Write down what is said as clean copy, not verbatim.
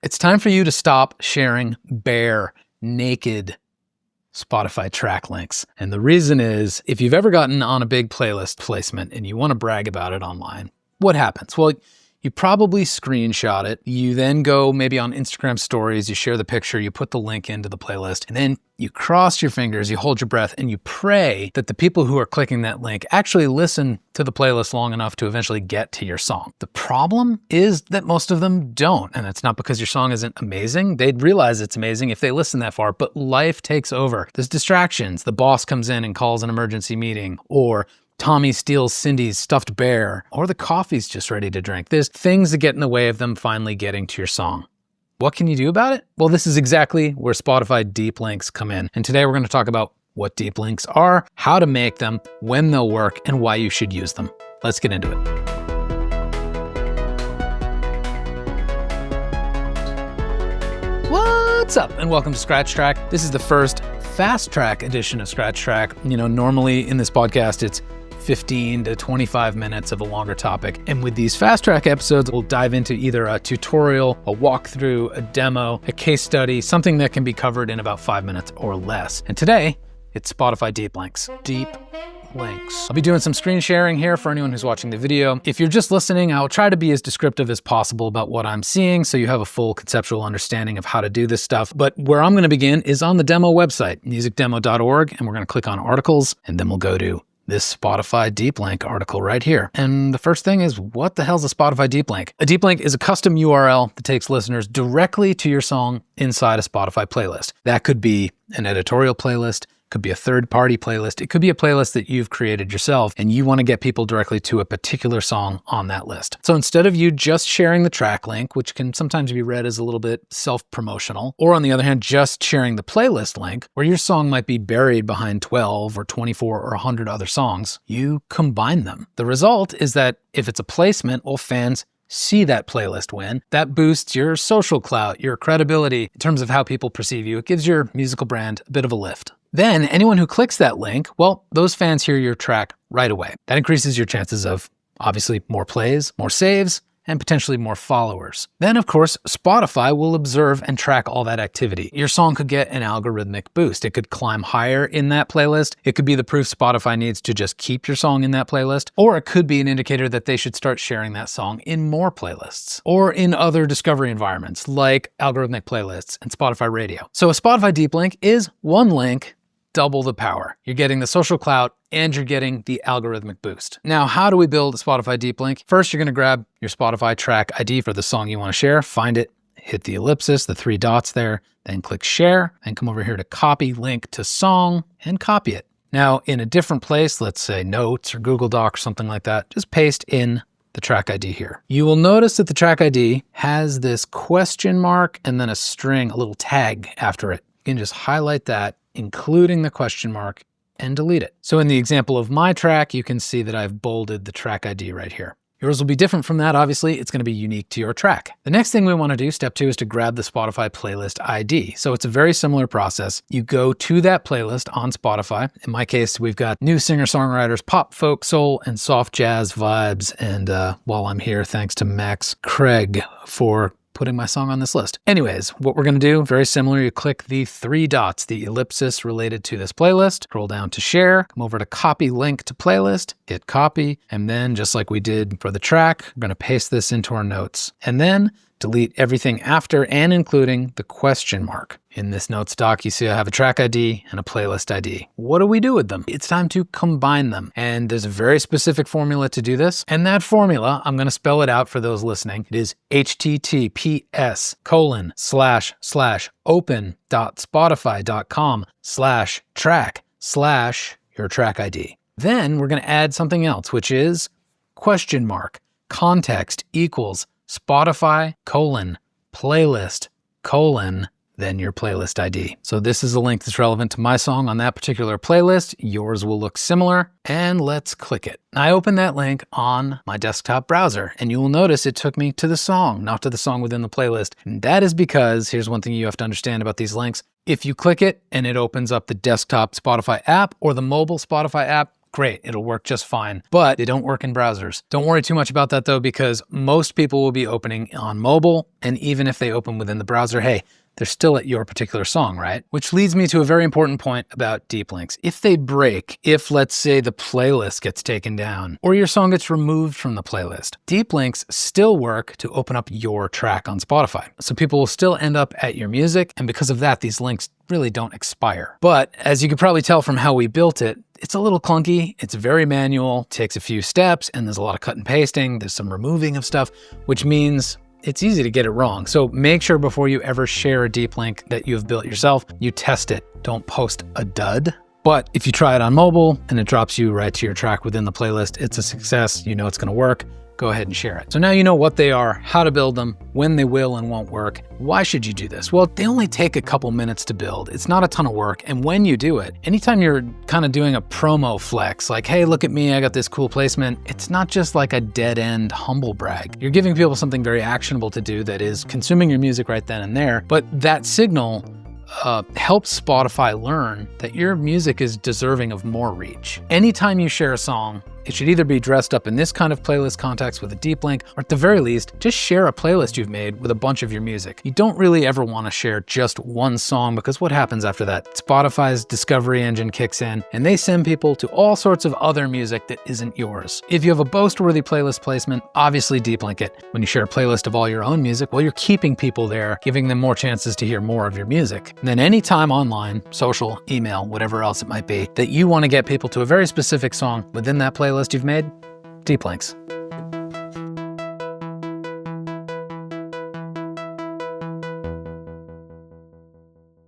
It's time for you to stop sharing bare, naked Spotify track links. And the reason is, if you've ever gotten on a big playlist placement and you want to brag about it online, what happens? Well, you probably screenshot it. You then go maybe on Instagram stories, you share the picture, you put the link into the playlist, and then you cross your fingers, you hold your breath, and you pray that the people who are clicking that link actually listen to the playlist long enough to eventually get to your song. The problem is that most of them don't, and it's not because your song isn't amazing. They'd realize it's amazing if they listen that far, but life takes over. There's distractions. The boss comes in and calls an emergency meeting, or Tommy steals Cindy's stuffed bear, or the coffee's just ready to drink. There's things that get in the way of them finally getting to your song. What can you do about it? Well, this is exactly where Spotify deep links come in. And today we're going to talk about what deep links are, how to make them, when they'll work, and why you should use them. Let's get into it. What's up? And welcome to Scratch Track. This is the first fast track edition of Scratch Track. Normally in this podcast, it's 15 to 25 minutes of a longer topic. And with these fast track episodes, we'll dive into either a tutorial, a walkthrough, a demo, a case study, something that can be covered in about 5 minutes or less. And today, it's Spotify deep links. Deep links. I'll be doing some screen sharing here for anyone who's watching the video. If you're just listening, I'll try to be as descriptive as possible about what I'm seeing so you have a full conceptual understanding of how to do this stuff. But where I'm going to begin is on the demo website, musicdemo.org, and we're going to click on articles, and then we'll go to this Spotify deep link article right here. And the first thing is, what the hell's a Spotify deep link? A deep link is a custom URL that takes listeners directly to your song inside a Spotify playlist. That could be an editorial playlist, could be a third-party playlist. It could be a playlist that you've created yourself and you want to get people directly to a particular song on that list. So instead of you just sharing the track link, which can sometimes be read as a little bit self-promotional, or on the other hand, just sharing the playlist link, where your song might be buried behind 12 or 24 or 100 other songs, you combine them. The result is that if it's a placement, well, fans see that playlist win. That boosts your social clout, your credibility in terms of how people perceive you. It gives your musical brand a bit of a lift. Then anyone who clicks that link, well, those fans hear your track right away. That increases your chances of obviously more plays, more saves, and potentially more followers. Then, of course, Spotify will observe and track all that activity. Your song could get an algorithmic boost. It could climb higher in that playlist. It could be the proof Spotify needs to just keep your song in that playlist, or it could be an indicator that they should start sharing that song in more playlists, or in other discovery environments like algorithmic playlists and Spotify Radio. So a Spotify deep link is one link, double the power. You're getting the social clout and you're getting the algorithmic boost. Now, how do we build a Spotify deep link? First, you're going to grab your Spotify track ID for the song you want to share, find it, hit the ellipsis, the 3 dots there, then click share, and come over here to copy link to song and copy it. Now, in a different place, let's say Notes or Google Doc or something like that, just paste in the track ID here. You will notice that the track ID has this question mark and then a string, a little tag after it. You can just highlight that, including the question mark, and delete it. So in the example of my track, you can see that I've bolded the track ID right here. Yours will be different from that. Obviously, it's going to be unique to your track. The next thing we want to do, step 2, is to grab the Spotify playlist ID. So it's a very similar process. You go to that playlist on Spotify. In my case, we've got new singer-songwriters, pop, folk, soul, and soft jazz vibes. And while I'm here, thanks to Max Craig for putting my song on this list. Anyways, what we're going to do, very similar, you click the 3 dots, the ellipsis related to this playlist, scroll down to share, come over to copy link to playlist, hit copy, and then just like we did for the track, we're going to paste this into our notes. And then delete everything after and including the question mark. In this notes doc, you see I have a track ID and a playlist ID. What do we do with them? It's time to combine them. And there's a very specific formula to do this. And that formula, I'm going to spell it out for those listening. It is https://open.spotify.com/track/your track ID. Then we're going to add something else, which is question mark context equals Spotify playlist then your playlist ID. So this is a link that's relevant to my song on that particular playlist. Yours will look similar, and let's click it. I open that link on my desktop browser, and you will notice it took me to the song, not to the song within the playlist. And that is because, here's one thing you have to understand about these links. If you click it and it opens up the desktop Spotify app or the mobile Spotify app, great, it'll work just fine, but they don't work in browsers. Don't worry too much about that though, because most people will be opening on mobile, and even if they open within the browser, hey, they're still at your particular song, right? Which leads me to a very important point about deep links. If they break, if let's say the playlist gets taken down or your song gets removed from the playlist, deep links still work to open up your track on Spotify. So people will still end up at your music, and because of that, these links really don't expire. But as you can probably tell from how we built it, it's a little clunky, it's very manual, takes a few steps, and there's a lot of cut and pasting, there's some removing of stuff, which means it's easy to get it wrong. So make sure before you ever share a deep link that you have built yourself, you test it. Don't post a dud. But if you try it on mobile and it drops you right to your track within the playlist, it's a success. You know it's gonna work. Go ahead and share it. So now you know what they are, how to build them, when they will and won't work. Why should you do this? Well, they only take a couple minutes to build. It's not a ton of work. And when you do it, anytime you're kind of doing a promo flex, like, hey, look at me, I got this cool placement. It's not just like a dead end humble brag. You're giving people something very actionable to do that is consuming your music right then and there. But that signal helps Spotify learn that your music is deserving of more reach. Anytime you share a song, it should either be dressed up in this kind of playlist context with a deep link, or at the very least, just share a playlist you've made with a bunch of your music. You don't really ever want to share just one song, because what happens after that? Spotify's discovery engine kicks in and they send people to all sorts of other music that isn't yours. If you have a boast-worthy playlist placement, obviously deep link it. When you share a playlist of all your own music, well, you're keeping people there, giving them more chances to hear more of your music. And then anytime online, social, email, whatever else it might be, that you want to get people to a very specific song within that playlist you've made, deep links.